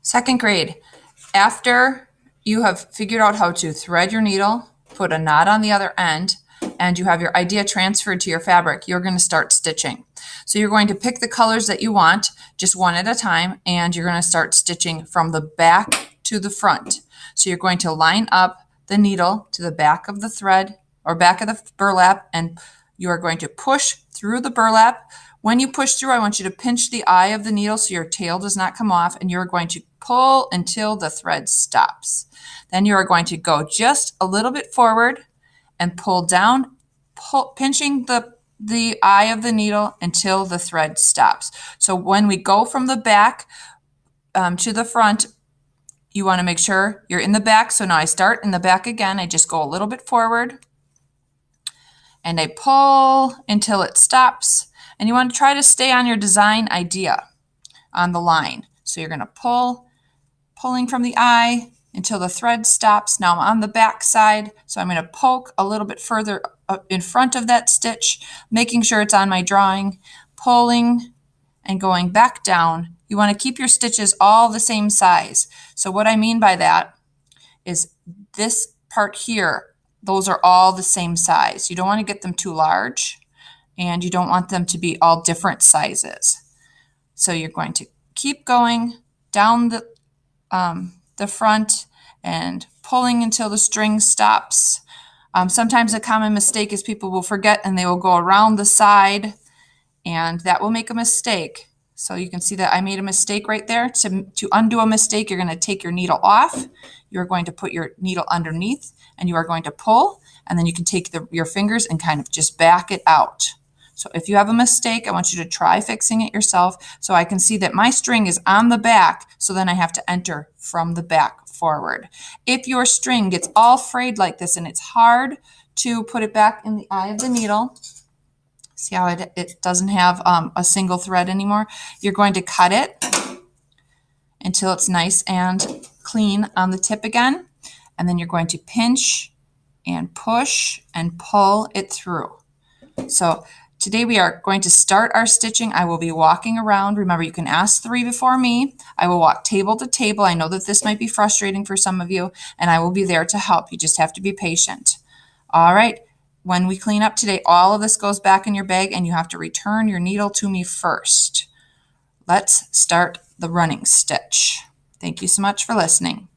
Second grade, after you have figured out how to thread your needle, put a knot on the other end, and you have your idea transferred to your fabric, you're going to start stitching. So you're going to pick the colors that you want, just one at a time, and you're going to start stitching from the back to the front. So you're going to line up the needle to the back of the thread or back of the burlap, and you are going to push through the burlap. When you push through, I want you to pinch the eye of the needle so your tail does not come off, and you're going to pull until the thread stops. Then you are going to go just a little bit forward and pull down, pinching the eye of the needle until the thread stops. So when we go from the back to the front, you want to make sure you're in the back. So now I start in the back again. I just go a little bit forward and I pull until it stops. And you want to try to stay on your design idea on the line. So you're going to pulling from the eye until the thread stops. Now I'm on the back side, so I'm going to poke a little bit further up in front of that stitch, making sure it's on my drawing, pulling and going back down. You want to keep your stitches all the same size. So what I mean by that is this part here, those are all the same size. You don't want to get them too large, and you don't want them to be all different sizes. So you're going to keep going down the front and pulling until the string stops. Sometimes a common mistake is people will forget and they will go around the side, and that will make a mistake. So you can see that I made a mistake right there. To undo a mistake, you're going to take your needle off. You're going to put your needle underneath, and you are going to pull, and then you can take your fingers and kind of just back it out. So if you have a mistake, I want you to try fixing it yourself. So I can see that my string is on the back, so then I have to enter from the back forward. If your string gets all frayed like this and it's hard to put it back in the eye of the needle, see how it doesn't have a single thread anymore? You're going to cut it until it's nice and clean on the tip again. And then you're going to pinch and push and pull it through. So today we are going to start our stitching. I will be walking around. Remember, you can ask 3 before me. I will walk table to table. I know that this might be frustrating for some of you, and I will be there to help. You just have to be patient. All right. When we clean up today, all of this goes back in your bag, and you have to return your needle to me first. Let's start the running stitch. Thank you so much for listening.